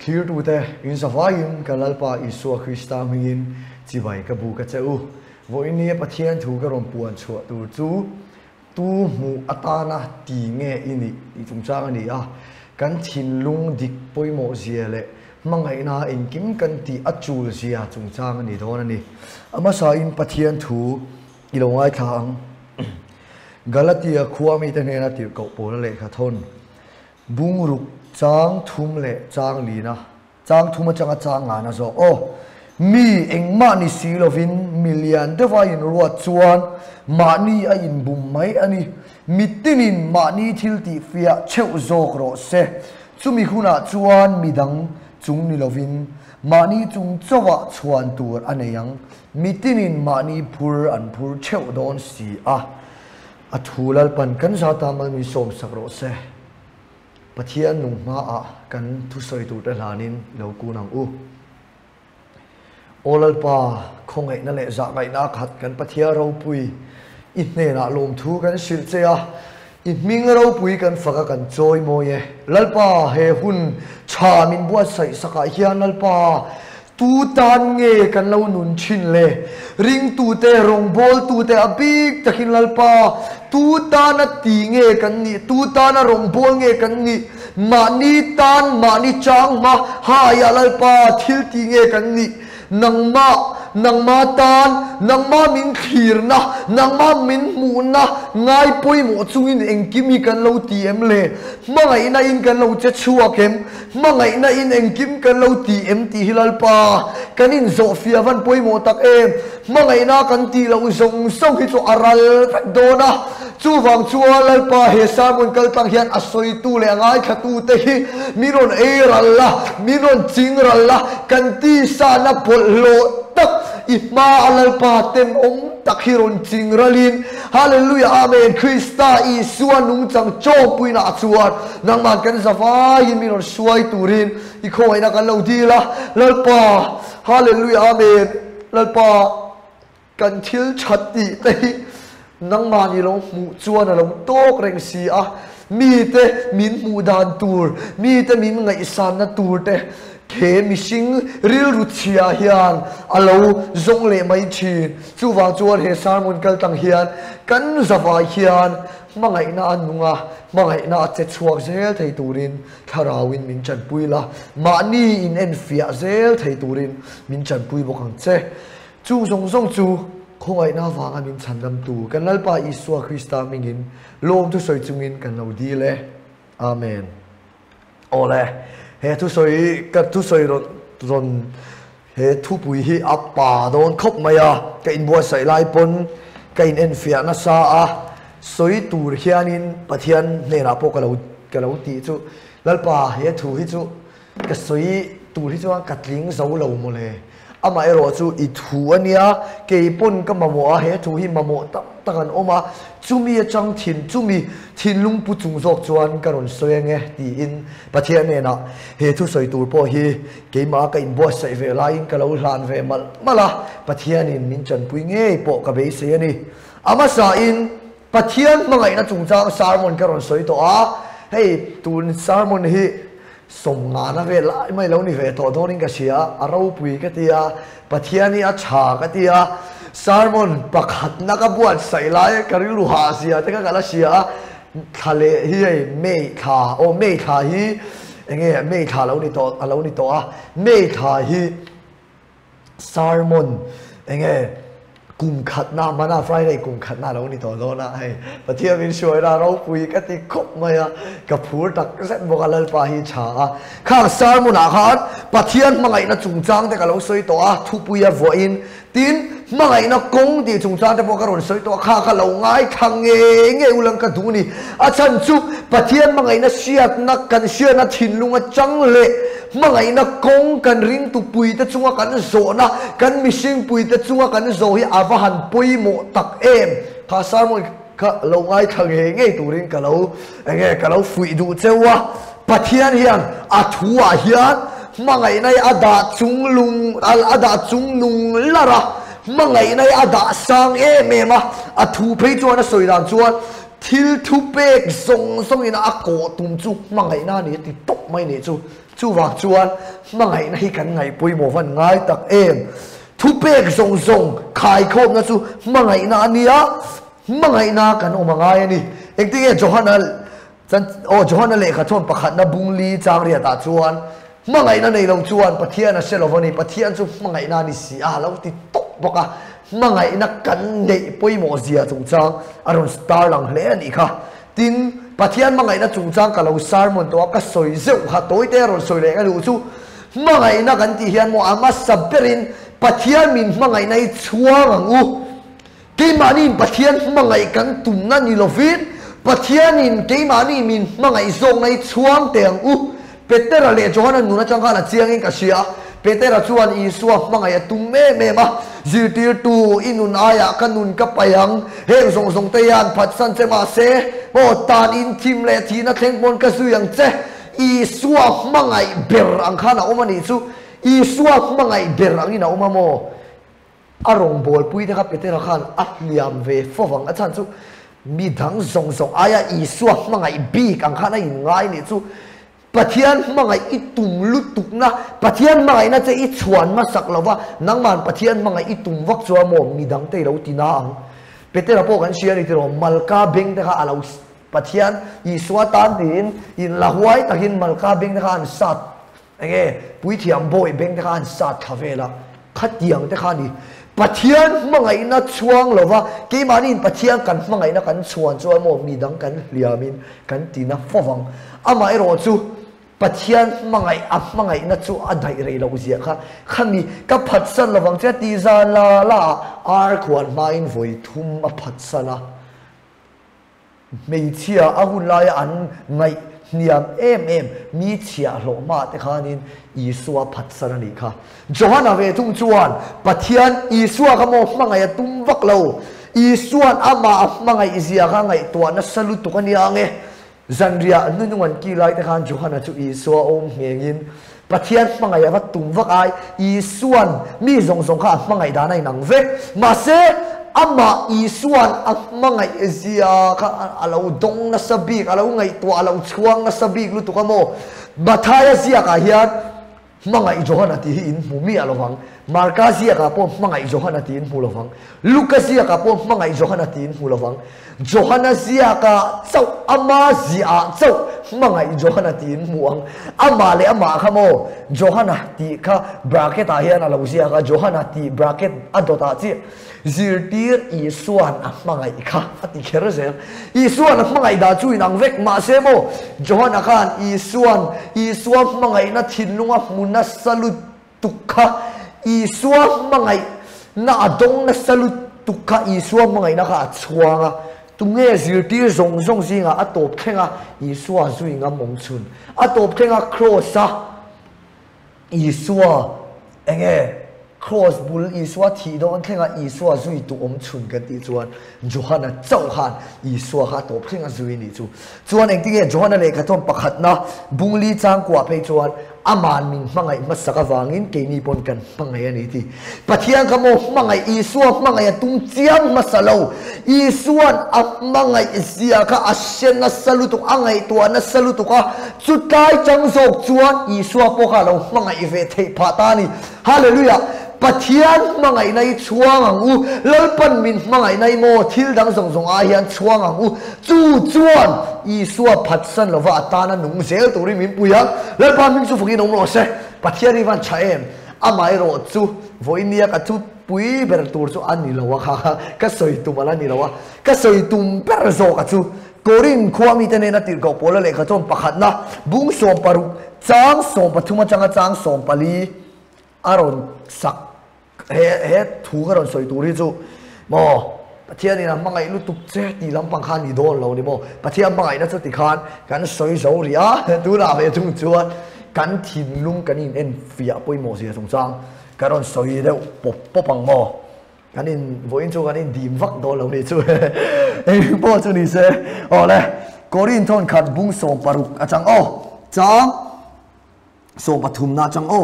clear tu te in savain kalalpa Isua Krista mingin chibai ka bu ka cheu voini pathian thu ka rom puan chua tu chu tu mu atana ti nge ini i chungchang ani a kan thin lung dik poimo ziale mangai na in kim kan ti achul zia chungchang ani don ani ama sa in pathian thu ilongai thang Galatia khuami te ne na ti ko pol le kha thon bungruk chang thum le chang lina chang thuma changa chang na zo o mi engma ni silovin million devain ruat chuan mani a in bum mai ani mitinin mani thilti fia cheu zok ro se chumi khuna chuan midang chung ni lovin mani chung chowa chuan tur aneyang mitinin mani phur an phur cheu don si a athulal pan kan sa tamal mi som sakro se pathian nung ma a kan thu soi tu ta lanin lo ku nang u olal pa khongai na le za ngai na khat kan pathia ro pui in ne na lom thu kan sil che a in ming ro pui kan faka kan choi mo ye lalpa he hun cha min buat sai saka hian lalpa tu tan nge kan lo nun chin le ring tu te rong bol tu te abik takin lalpa tu tan a ti nge kan ni tu tan a rong bol nge kan ni mani tan mani chang ma ha ya lalpa thil ti nge kan ni nang ma tan nang ma min khir na nang ma min mu na ngai poi mo chungin engkimi kan lo ti em le mangai na in kan lo che chua kem mangai na in engkim kan lo ti em ti hilal pa kanin zofia van poi mo tak em mangai na kan ti lo zong song hi chu aral do na chu wang chua lal pa he samun kal tang hian asoi tu le ngai khatu te hi miron e ralla miron ching ralla kan ti sa na lo tak ima alal pa tem om takhiron chingralin hallelujah amen Krista Isua nung chang cho puina chuan nang man kan zawa yimiron suai turin i khoi na kan lo dila lalpa hallelujah amen lalpa kan thil chatti te nang man i lo mu chuan lo tok reng si a mi te min mu dan tur mi te min ngai san na tur te ke mishing ril ruchia hian alo zong le mai chin chu wang chuan he sarmun kal tang hian kan zawa hian mangai na anunga mangai na che chuak zel thei turin tharawin min chan puila mani in en fia zel thei turin min chan pui bokang che chu zong zong chu khongai na wanga min chandam tu kan lalpa Isua Krista mingin lom tu soi chungin kan lo di le amen ole he thu soi ron he thu pui hi apa don khop maya ka in bo sai lai pon ka in en fia na sa a soi tur hianin pathian ne ra po ka lo ti chu lalpa he thu hi chu ka soi tur hi chu katling zo lo mo le ama ero chu I thu ania ke pon ka mamo a he thu hi mamo takan oma chumi chang chumi thin lung pu chung zok chuan karon soyenge ti in pathian ne na he thu soi tur po hi ke ma ka in bo sai ve la in ka lo hlan ve mala pathian in min chan pui nge po ka be se ani ama sa in pathian mangai na chung chang sarmon karon soi to a hey tun sarmon hi som nga na ve lai mai lo ni ve to donin ka sia aro pui ka tia pathian ni a cha ka tia sarmon pakhat na ka buat sai lai karilu ha sia te ka kala sia thale hi mei kha o mei kha hi enge mei kha lo ni to a mei kha hi sarmon enge kum khat na mana Friday kum khat na lo ni to lo na hai pathian min shoi ra ro pui ka ti khop maya ka phur tak set bokalal pa hi cha kha sarmon a khat pathian mangai na chungchang te ka lo soi to a thu puya vo in tin mangai na kong ti chungchang te bokaron soi to kha lo ngai thang nge ulang ka du ni a chan chu pathian mangai na siat na kan sia na thin lunga chang le mangai na kong kan ring tu pui te chunga kan zo na kan mishing pui te chunga kan zo hi avahan pui mo tak em kha sarmon ka lo ngai thang nge turin ka lo fui du chewa pathian hian a thua hian mangai nai ada chung nung lara mangai nai ada sang e me ma a thu phei chuan a soi dan chuan thil thu pek song ina ako tum chu mangai na ni ti tok mai ni chu wak chuan mangai na hi kan ngai pui mo van ngai tak em thu pek song khai khom na chu mangai na ania mangai na kan omangai ni engti Johanna Johanna le kha thon pakhat na bungli changria ta chuan mangai na nei lo chuan pathian a selovani pathian chu mangai na ni si a lo ti tok boka mangai na kan nei pui mo zia chung chang aron star lang hle ani kha tin pathian mangai na chung chang ka lo sermon to ka soi zeu kha toite ron soi le ka lu chu mangai na kan ti hian mo ama saberin pathian min mangai nai chuang angu ke mani pathian mangai kan tum na ni lovit pathian in ke mani min mangai zong nai chuang te angu Peter le Johanna nuna changka na chiang in ka sia Peter chuan Isua mangai tum me ma zirtir tu inun aya kanun ka payang heng song te yan phatsan che ma se mo tan in tim le thi na thengpon ka suyang che Isua mangai ber ang khana omani chu Isua mangai ber ang ina omamo arong bol pui de ka Peter khan atliam ve fowang achan chu mi dang song aya Isua mangai bi ang khana in ngai ni chu pathian mangai itum lutuk na pathian mangai na che I chuan ma sak lova nangman pathian mangai itum wak chua mo midang te lo tina ang Peter po kan share ri ro malka beng de kha alo pathian Isua tan din in la huai takin malka beng de kha an sat enge pui thiam boy beng de kha an sat khavela khatiang de kha ni pathian mangai na chuang lova ke manin pathian kan mangai na kan chuan chua mo midang kan liamin kan tina fowang ama ero chu pathian mangai mangai na chu adai rei lo zia kha khami ka phatsan lawang cha ti za la ar khwan main voi thum a phatsana mei chia ahun lai an ngai niam em mi chia lo ma te khanin Isua phatsana ni kha Johanna ve tung chuan pathian Isua ka mo mangai tum vak lo Isuan ama mangai zia kha ngai to na salut to kani ange Zanria nunungan kilai te khan Johanna chu Isua om ngengin pathian mangai va tum vak ai Isuan mi zong kha mangai da nai nang ve ma se ama Isuan mangai zia kha alo dong na sabik alo ngai to alo chuang na sabik lu tu ka mo bathaya zia ka hian mangai Johanna ti in mumi alovang Marka zia ka po mangai Johanna ti in mulovang Lucas zia ka po mangai Johanna ti in mulovang Johanna zia ka chau ama zia chau mangai Johanna ti in muang ama le ama kha mo Johanna ti kha bracket a hian alo zia ka Johanna ti bracket adota chi zirtir Isuan mangai kha ati kherze Isuan mangai da chu inang vek ma se mo Johanna khan Isuan mangai na thinlunga muna salut tukha Isua mangai na adong na salut tukha Isua mangai na ka chuanga tunge zirtir zong zinga atop khenga Isua zuinga mongchun atop khenga crossa Isua enge cross bul Isua thi do an khenga Isua zui tu om chun kan ti chuan Johanna chau khan Isua kha top khenga zui ni chu chuan engtinge Johanna le khathom pakhat na bungli chang kwa pe chuan aman min mangai masaka wangin ke ni pon kan mangai ani ti pathian ka mo mangai Isua mangai tung chiam masalo Isuan mangai zia ka ashen na salutu angai to na salutu ka chutai changzok chuan Isua po kha lo mangai ve thei phatani hallelujah pathian mangai nai chuang angu lalpan min mangai nai mo thil dang zong a hian chuang angu chu chuan Isua phatsan lova atana nung zel tori min puya lalpan min chu fuki nong lo se pathian iwan chaem amai ro chu voinia ka chu pui ber tur chu ani lowa kha ka soi tu mala ni lowa ka soi tum ber zo ka chu korin khwami te ne na tir ko pola le kha chom pakhat na bung som paru chang som pathuma changa chang som pali aron sak he thu garon soi turi chu mo pathian ina mangai lu tuk che ti lampang khan ni don lo ni mo pathian mangai na chu ti khan kan soi zo ria tu la ve chung chuan kan thin lung kan in en fia poi mo sia chung chang karon soi de popang mo kan in voin chu kan in dim vak do lo ni chu ei po chu ni se ole korin thon khat bung som paruk achang o chang so pathum na chang o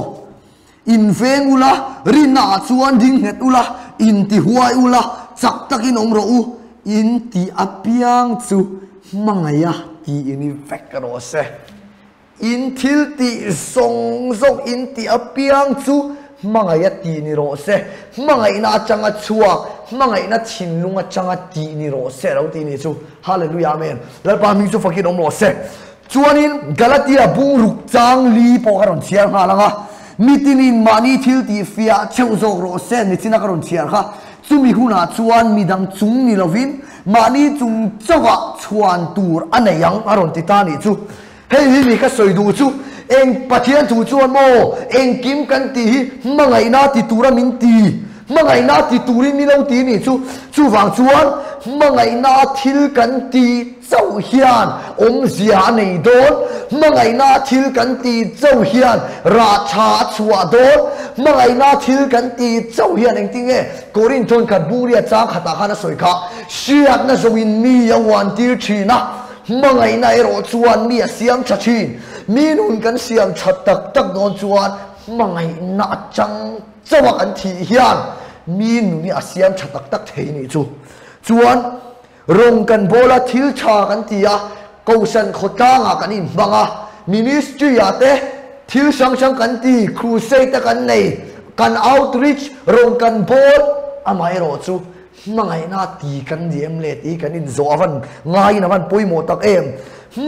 in veng ula rina chuan ding het ula in ti huai ula chak takin omro u in ti apiang chu mangaya ti ini vekaro se in thil ti song zok in ti apiang chu mangaya ti ni ro se mangai na changa chua mangai na chinlunga changa ti ni ro se ro ti ni chu hallelujah amen lalpa mi chu fakir om ro se chuanin Galatia bung ruk chang li po karon chiar nga langa mitinin mani thil ti fia cheu zok ro se ni china karon chiar kha chumi huna chuan midang chung ni lovin mani chung chawa chuan tur anayang aron ti ta ni chu hei hi mi ka soi du chu eng pathian thu chuan mo eng kim kan ti hi mangai na ti tura min ti mangai na ti turin mi lo ti ni chu chu wang chuan mangai na thil kan ti chau hian om zia nei don mangai na thil kan ti chau hian ra cha chua don mangai na thil kan ti chau hian eng ting e korin thon khat buria cha khata khana soi kha siat na zoin mi yawan tir thina mangai na ero chuan mi siam thachin mi nun kan siam that tak tak don chuan mangai na chang chawa kan thi hian mi nun ni asiam that tak tak thei ni chu chuan rong kan bola thil tha kan tia kausan khota nga kan in banga ministry ate thil sang sang kan ti crusade kan nei kan outreach rong kan bol amai ro chu mangai na ti kan diem le ti kan in zo avan ngai na man poimo tak em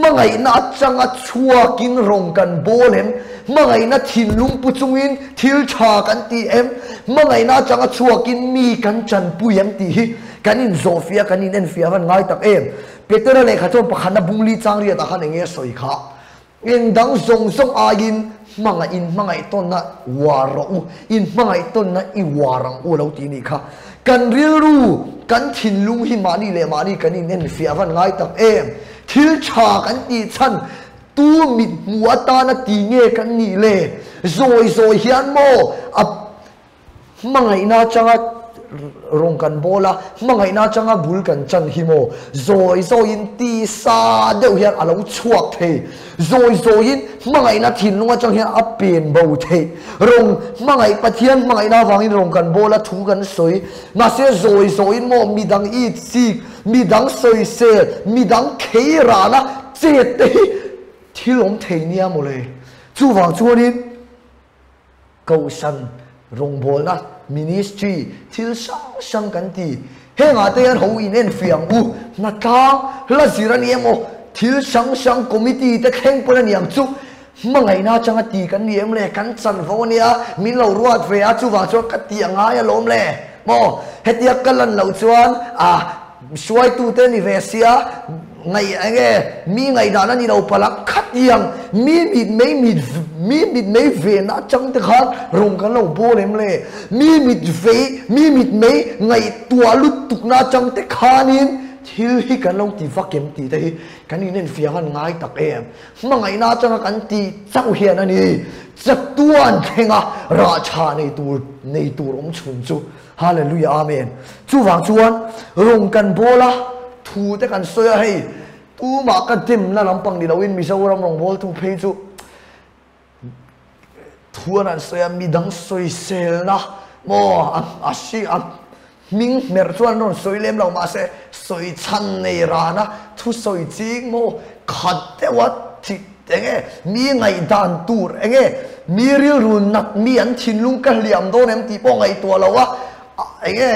mangai na changa chua kin rong kan bol em mangai na thin lung pu chungin thil tha kan ti em mangai na changa chua kin mi kan chan pu em ti hi kan in zofia kan in en fia van ngai tak em peter le kha chon pakhana bungli changri ta khan enge soi kha eng dang zong zong a in mangai ton na waro in mangai ton na i warang u lo ti ni kha kan ril ru kan thin lung hi mani le mani kan in en fia van ngai tak em thil cha kan ti chan tu mit muata na ti nge kan ni le zoi hian mo ap mangai na changa rong kan bola mangai na changa bul kan chan hi mo zoi in ti sa deuh hian alo chuak the zoi in mangai na thin lunga chang hian a pen bo the rong mangai pathian mangai na wangin rong kan bola thu kan soi na se zoi in mo midang i si midang soi se midang kheira na che te thilom theinia mo le chu wang chuanin kausan rong bola ministry thil sang kan ti henga te an ho in en fiang u na ka la zirani emo thil sang committee te kheng pon niam chu mangai na changa ti kan niam le kan chan vo nia min lo ruat ve a chu wa chu ka ti anga ya lom le mo hetia kalan lo chuan a suai tu te ni ve sia ngai enge mi ngai dana ni lo palak khat yang mi mit mei ve na chang te khat rong kan lo bolem le mi mit mei ngai tua lut tuk na chang te khanin thil hi kan lo ti vakem ti te hi kan in en fiang an ngai tak em mangai na chang kan ti chau hian ani chatuan thenga ra cha nei tur om chun chu hallelujah amen chu wang chuan rong kan bola thu te kan soya hei tu ma kan tim na lampang ni lawin mizoram rong bol tu phei chu thuan an soya midang soi sel na mo asi ming mer chuan ron soi lem lo ma se soi chan nei ra na thu soi ching mo khat te wat thi enge mi ngai dan tur enge mi ril run nak mi an thin lung ka liam don em ti po ngai tua lo wa enge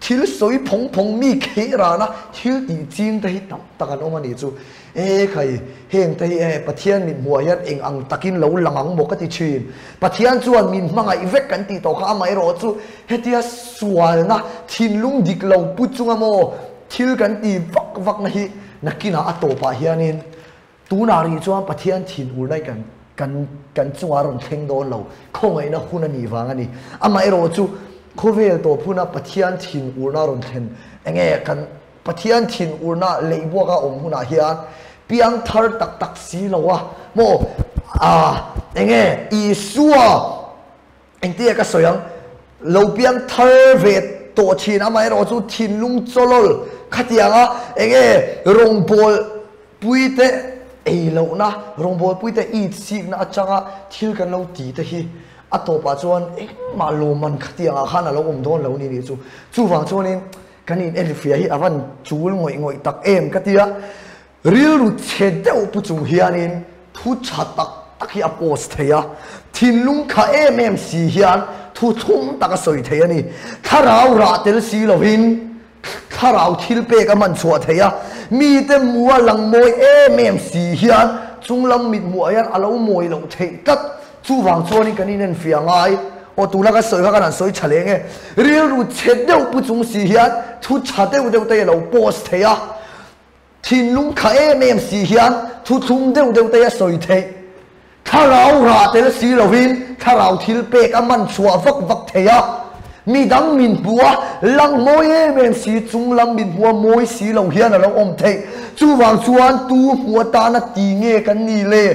thil soi phong mi khe ra na thil ti chin te hi tam takan om ani chu e khai heng te e pathian min hua hian eng ang takin lo langang mo ka ti chin pathian chuan min hmanga i vek kan ti to kha mai ro chu hetia sual na thin lung dik lo pu chunga mo thil kan ti vak na hi nakina atopa hianin tunari chuan pathian thin ur nai kan chunga ron thleng don lo khongai na hun ani wang ani amai ro chu khovel to phuna pathian thin urna ron thlen enge kan pathian thin urna leibo ka om huna hian piang thar tak si lowa mo enge I suwa engtia ka soyang lo piang thar ve to chin amai ro chu thin lung cholol khatianga enge rongbol puite ei lo na rongbol puite I sik na achanga thil kan lo ti te hi atopa chuan ma lo man khatia khana lo om don lo ni chu wang chuanin kan in elfia hi avan chul ngoi tak em ka tia real ru che deu pu chung hianin thu cha tak hi apos theya thin lung kha em si hian thu thum tak a soi thei ani tharau ra tel si lohin tharau thil pe ka man chua theya mi te mua lang moi em si hian chunglam mit mu ayan alo moi lo thei tat chu wang chuanin kan in fia ngai o tu la ka soi ka kan soi chalenge real ru che deu pu chung si hian thu cha deu te lo post theya thin lung kha em si hian thu thum deu te soi thei tharau ra tel si lohin tharau thil pe ka man chua vak theya mi dang min bua lang moi em si chung lam min bua moi si lo hian alo om thei chu wang chuan tu hua ta na ti nge kan ni le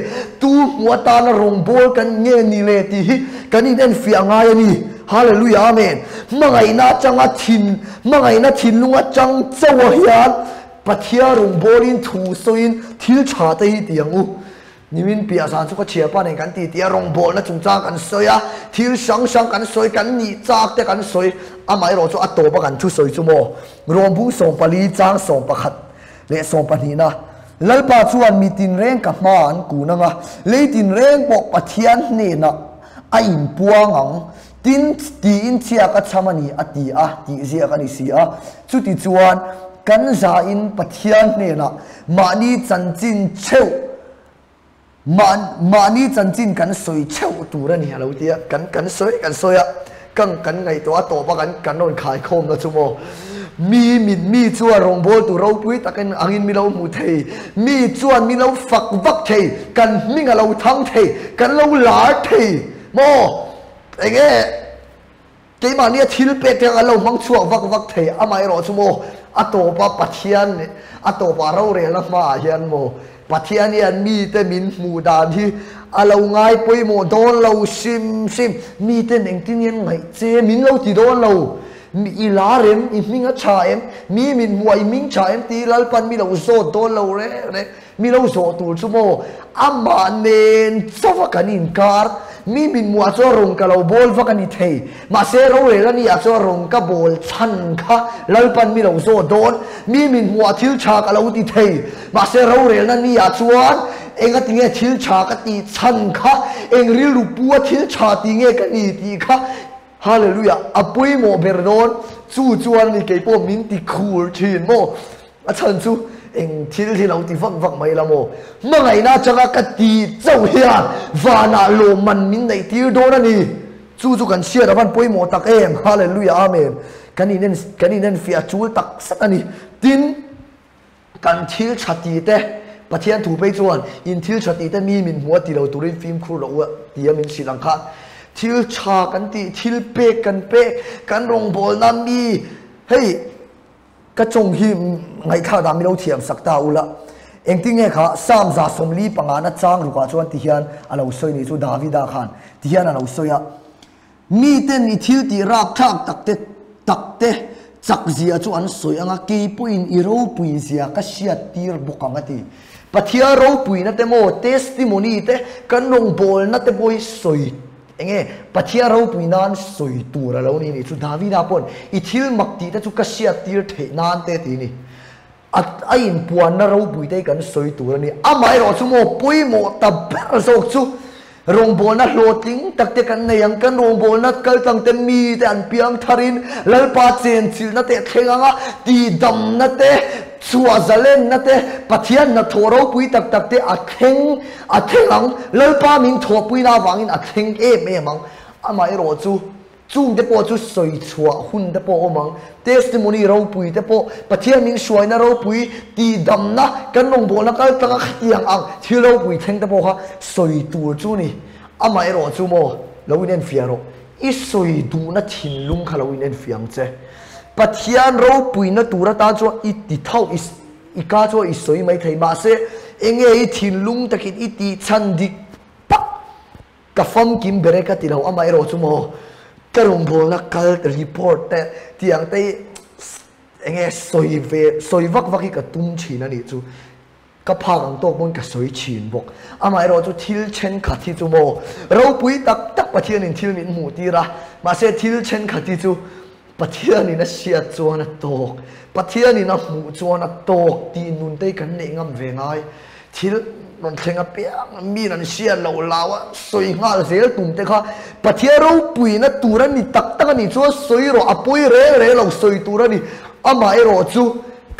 tu hua ta na rong bol kan nge ni le ti hi kan in fia ngai ani hallelujah amen mangai na changa thin mangai na thin lunga chang chawa hian pathia rong bolin thu soin thil cha te hi tiangu nimin pia san chu ka chia pa nei kan ti tia rong bol na chung cha kan soya thil sang kan soi kan ni chak te kan soi amai ro chu a to pa kan thu soi chu mo rom bu som pali chang som pakhat le som pani na lalpa chuan mi tin reng ka man ku na nga le tin reng pok pathian ne na a in puang ang tin ti in chia ka chamani ati a ti zia ka ni si a chu ti chuan kan za in pathian ne na mani chanchin cheu mani chanchin kan soi cheu tur ani alo tia kan soi a kan ngai to pa kan non khai khom na chu mo mi chuan rong bol tu ro pui takin angin mi lo mu thei mi chuan mi lo fak vak thei kan minga lo thang thei kan lo lar thei mo enge ke ma ni thil pe te alo mang chua vak thei amai ro chu mo atopa pathian atopa ro re la ma hian mo pathian yan mi te min mu dan hi alo ngai poi mo don lo sim mi te neng tin yen ngai che min lo ti don lo mi ilarem I minga cha em mi min muai ming cha em ti lal pan mi lo zo don lo re mi lo zo tu chu mo amma nen chawa kanin kar mi min mua cho rong ka lo bol va kan I thei ma se ro re la ni a cho rong ka bol chan kha lal pan mi lo zo don mi min mua thil cha ka lo ti thei ma se ro re la ni a chuan enga tinge thil cha ka ti chan kha eng ril ru pu thil cha ti nge ka ni ti kha hallelujah apui mo berdon chu chuan ni ke po min ti khur thin mo a chan chu eng thil lo ti vak mai la mo mangai na changa ka ti chau hian wana lo man min nei tir don ani chu kan sia da ban poi mo tak em hallelujah amen kaninen fia chul tak sat ani tin kan thil chati te pathian thu pe chuan in thil chati te mi min huwa ti lo turin film khur lo tia min silangkha thil cha kan ti thil pe kan rong bol na mi hey ka chong hi ngai kha da mi lo thiam sakta ula engti nge kha sam za somli panga na chang ru ka chuan ti hian alo soi ni chu davida khan ti hian alo soya mi ten ni thil ti rak thak takte chak zia chu an soi anga ke puin I ro pui zia ka sia tir bukanga ti pathia ro pui na te mo testimony te kan rong bol na te boy soi enge pathia ro pui nan soi tur alo ni chu davida pon I thil makti te chu ka sia tir the nan te ti ni at ain puan na ro pui te kan soi tur ni amai ro chu mo pui mo ta ber sok chu rong bol na hloting takte kan nei ang kan rong bol na kal tang te mi te an piang tharin lalpa chen chil na te thenganga ti dam na te chua zalen na te pathian na thoro pui tak te a theng lalpa min tho pui na wangin a theng mang amai ro chu chung te po chu soi chua hun te po omang testimony ro pui te po pathian min suai na ro pui ti dam na kan rong bol na kal tang khiang ang thil ro pui theng te po kha soi tur chu ni amai ro chu mo lo inen fiaro I soi du na thin lung kha lo inen fiang che pathian ro pui na tura ta chu I ti thau I ka chu I soi mai thei ma se enge I thin lung takin I ti chan dik pa ka fam kim bereka ti lo amai ro chu mo karong bol na kal report te tiang te enge soi vak ka tum chin ani chu ka phang to mon ka soi chin bok amai ro chu thil chen khathi chu mo ro pui tak pathian in thil min mu ti ra ma se thil chen khathi chu ปัทยานี่นะเสียจวนตกปัทยานี่นะหมู่จวนตกตีนุนได้กันเนงำเวงไงที่นนเชงเปียมีนันเสียเหล่าลาวสวยงามเสียตุ่มเตค่ะปัทยาเราปุยนะตัวนั้นนี่ตักตั้งนี่ชัวสวยรออปุยเร่เราสวยตัวนั้นนี่อามาไอรอจู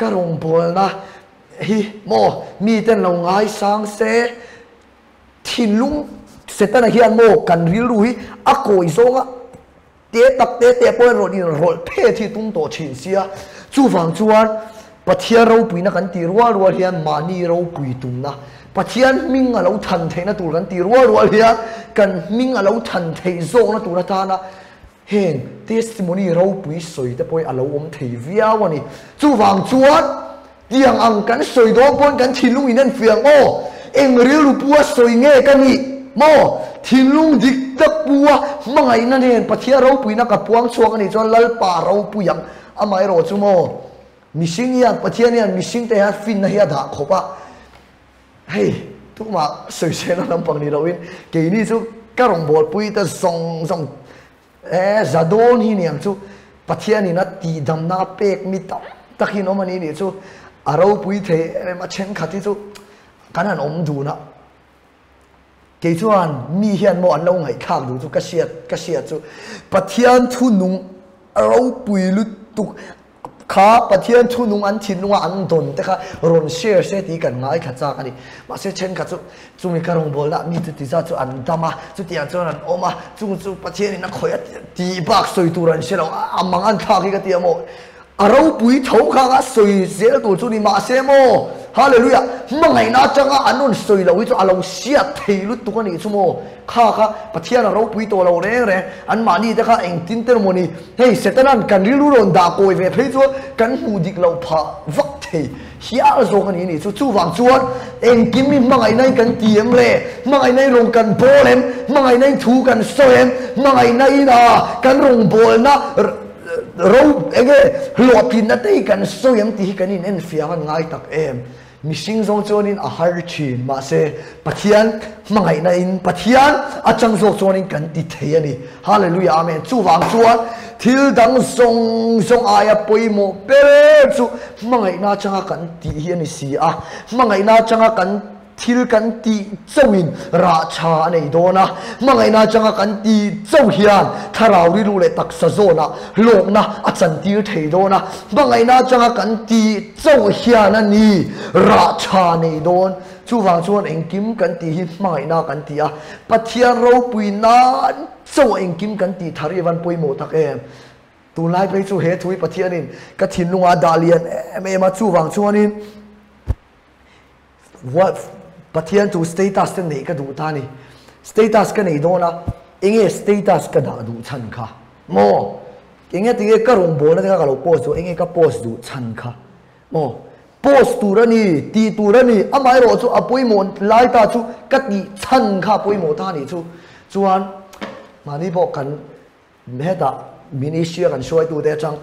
กระรงบอลนะฮิโมมีแต่เราง่ายสังเสทินลุงเสร็จแล้วเฮียนโมกันริลุยอาโกยซงอะเตะตักเตะปอยรถนี่รถเพที่ตุ้งโตชินเสียจูฟังจวนปัทยาเราปุยนะกันตีรัวเฮียนมานีเราปุยตุ้งนะปัทยามิงเราทันเทนะตัวกันตีรัวเฮียกันมิงเราทันเทโซนะตัวท่านะเฮงเทสติโมนีเราปุยสวยแต่ปอยเราอมเทวิอาวันนี้จูฟังจวนยังอังกันสวยโดนปนกันชินลุงอินันเฟียงโอเอ็งเรียลูปัวสวยเงี้ยกันนี่โมทินลุงดิกตะปัวมังไงนั่นเองปัทยาเราปุยนักกับปวงช่วงนี้จนลัลป่าเราปุยยังอาไม่รอจูโมมิชิงยันปัทยาเนี่ยมิชิงแต่ฮัดฟินนะฮียด่าขบะเฮ้ยทุกมาสวยเช่นนั้นปังนี่เราอินเกี่ยนี่จูกระรองบอลปุยแต่ส่งจะโดนที่เนี่ยจูปัทยานี่นะตีดำหน้าเป็กมิตรตะกี้น้องมันนี่จูเราปุยเทมาเช่นขัดที่จูกันนั่นอมดูนะเกี่ยส่วนมีเฮียนมอนเราไงข้างดูจูกระเสียจูปัทยาทุนุงเราปุยลุตุกข้าปัทยาทุนุงอันทินนุงอันดนแต่ข้ารอนเชียร์เสตีกันง่ายขัดจากกันนี่มาเสียเช่นขัดจูมีการลงบอลละมีจุดที่จะจูอันดามาจุดที่อันจูนั้นออกมาจูปัทยานี่นักขอยตีบักสวยตัวนั้นเชียร์อามังอันท่ากี่กตีโมเราปุยเท่าข้าสวยเสียตัวจูนี่มาเสียโมฮาเลลูยามังไงน่าจังอันนู้นสวยเราวิจูเราเสียเทลุตัวนี้ชั่วโมข้าปัทยาเราปุยตัวเราเร่อันมานี่แต่ข้าเองตินเตอร์โมนี่เฮ้ยเสร็จนั้นกันริลุโรนดาโกยเวเพย์ชัวกันหูดิกเราพาวักเทเฮียโซกันนี่จู่ฟังชวนเองกิมมิมังไงในกันเตียมเล่มังไงในลงกันโบเลมมังไงในทูกันโซเอมมังไงในน่ะกันลงโบลนะเราเองหลอดกินนั่นได้กันโซยมตีกันนี่เน้นเฟียกันง่ายตักเอ็มมิสิงซงจวนินอาหารชีนมาเสปัทยันมังไงนั่นปัทยันอาจังซงจวนินกันติเทียนี่ฮาเลลูยาอาเมนจู่ฟังชวนทิลดังซงอายาปุยโมเปรจู่มังไงน่าจังกันติเฮียนี่สีอ่ะมังไงน่าจังกันทิลกันตีเจ้าวินราชาในโดนะมังไงน่าจังกันตีเจ้าเฮียนถ้าเราได้รู้เลยตักสะโซนะโลกนะอาจารย์ตีเทโดนะมังไงน่าจังกันตีเจ้าเฮียนนี่ราชาในโดนจู่ฟังชวนเองกิมกันตีมังไงน่ากันตีอ่ะปัทยาเราปุยนานเจ้าเองกิมกันตีทารีวันปุยโมตักเอ็มตัวไล่ไปจู่เหตุทุยปัทยานินกระถินลุงอาดาเลียนเอ็มมาจู่ฟังชวนนินว่าปัทยันตูสเตตัสกันไหนก็ดูท่านี่สเตตัสกันไหนโดนละเองสเตตัสกันดูชันค่ะโมเองตีก็รงบอลนะที่เขาเราโพสต์เองก็โพสต์ดูชันค่ะโมโพสต์ตัวนี้ตีตัวนี้อาไม่รู้จู่อปุยโมไล่ตาจู่ก็ตีชันค่ะปุยโมท่านี่จู่อันมานี่บอกกันเมื่อตามินิเชียกันช่วยตัวเดียจัง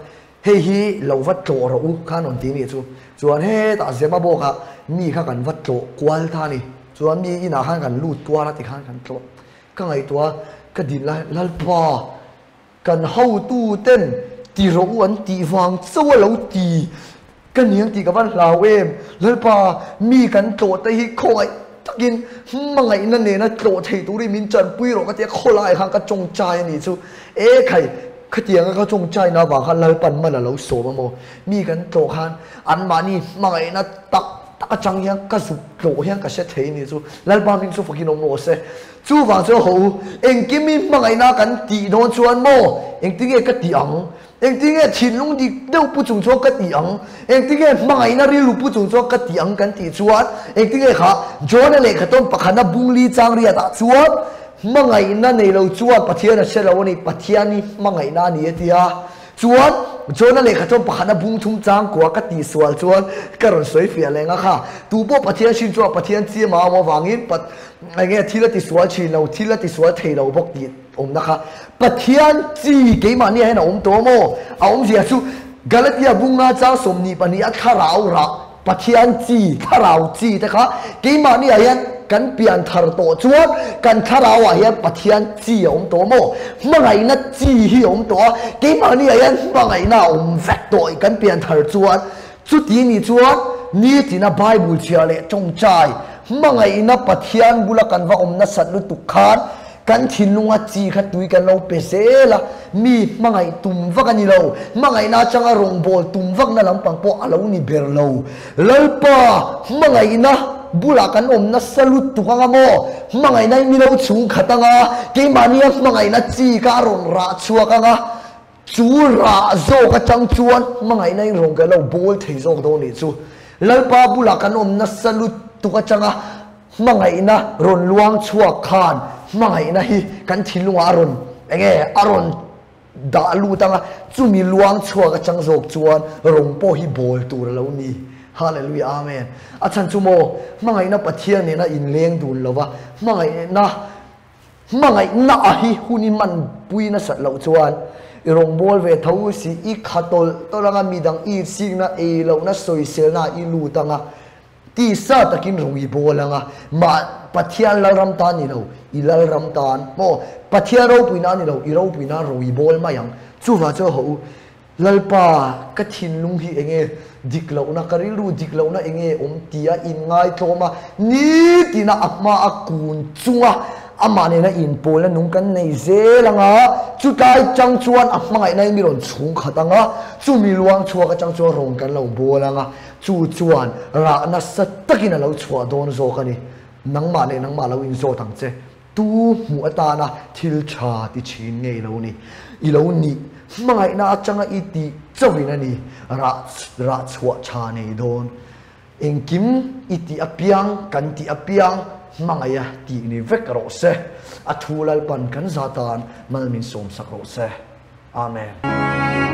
เฮ้ยเราวัดโจเราข้านนทีนี่จู่อันเฮ้ตาเสียมาบอกค่ะมีข้ากันวัดโจกวาลท่านี่ส่วนมีอินาข้ากันลูดตัวละติข้ากันโจก็ไงตัวก็ดินลัลปากันเฮาตู้เต้นตีเราอันตีฟังสวเราตีกันยังตีกับวันลาวเอ็มลัลปามีกันโจแต่ฮิโคไอตะกินมังไงนั่นเนี่ยนะโจเทตุริมินจันปุยเราก็จะโคลายข้างก็จงใจนี่จู่ใครขเตียงก็จงใจนะบางคันเราปั่นมันเราโสมโมมีกันโจคันอันมานี่มังไงนะตักจังยังก็สุดโหยังก็เสร็จนี่จู่แล้วบางทีจู่ฝกินนมโมเสจู่ฟังจู่หูเองกิมิมังไงนะกันตีโดนชวนโมเองที่เงี้ยก็ตีอังเองที่เงี้ยชินลุงดีเดี๋ยวผู้จงชัวก็ตีอังเองที่เงี้ยมังไงนะเรียลูผู้จงชัวก็ตีอังกันตีชวนเองที่เงี้ยค่ะจวนนั่นแหละก็ต้องปะขันนับบุงลีจังเรียดชวนมังไงนั่นเนี่ยเราชวนปะเทียนเสร็จแล้ววันนี้ปะเทียนนี่มังไงนั่นเนี่ยที่ฮะชวนจวนนั่นเลยข้าจงปะขันบุ้งทุ่งจางกว่าก็ตีสวลจวนก็รอนสวยเฟียเลยนะค่ะตูโปปะเทียนชินจวนปะเทียนเจียมาวังอินปะไอ้เงี้ยที่ละติสวลชินเราที่ละติสวลเทเราพกตีอมนะคะปะเทียนจีกี่มันนี่ให้เราอมตัวโมเอาอมเสียชูกาลติยาบุ้งอาจารย์สมนีปะนี่อัดข้าเราละปะเทียนจีข้าเราจีแต่ค่ะกี่มันนี่ไอ้ยัน kan pian thar to chuan kan tharawa hian pathian chi om to mo mangai na chi hi om to ke mani hian mangai na om vek to kan pian thar chuan chu ti ni chuan ni tina bible chia le chong chai mangai na pathian bula kan va om na sat lu tu khan kan thin lunga chi kha tui kan lo pesela mi mangai tum va kan ni lo mangai na changa rong bol tum vak na lampang po alo ni ber lo lalpa mangai na bula kan om na salut tu ka mo mangai na mi lo chung khatanga ke mania mangai na chi ka ron ra chua ka nga chu ra zo ka chang chuan mangai na rong ka lo bol thei zo do ni chu lalpa bula kan om na salut tu ka changa mangai na ron luang chua khan mangai na hi kan thilunga aron enge aron da lu tanga chumi luang chua ka chang zok chuan rong po hi bol tur lo ni hallelujah amen achan chumo mangai na pathian ne na in leng dun lova mangai na a hi huni man pui na sat lo chuan rong bol ve thau si I khatol tolanga midang I singna e lo na soi sel na I lu tanga ti sa takin roi bolanga ma pathian lal ram tan ni lo ilal ram tan mo pathian ro puina ni lo I ro puina roi bol ma yang chu wa cho ho lalpa ka thin lung hi enge diklo na karilu diklo na enge tia in ngai thoma ni tina akma akun chunga amane na in pol na nung kan nei zelanga chu tai chang chuan amngai nai mi ron chung khatanga chu mi luang chua ka chang chu rong kan lo bolanga chu chuan ra na sat takin lo chua don zo kani nangma lo in zo tang che tu mu ata na thil cha ti chin ngei lo ni I lo ni mangai na changa iti chawina ni ra chua cha nei don engkim iti apiang kan ti apiang mangaya ti ni vek ro se athulal pan kan zatan malmin som sak ro se amen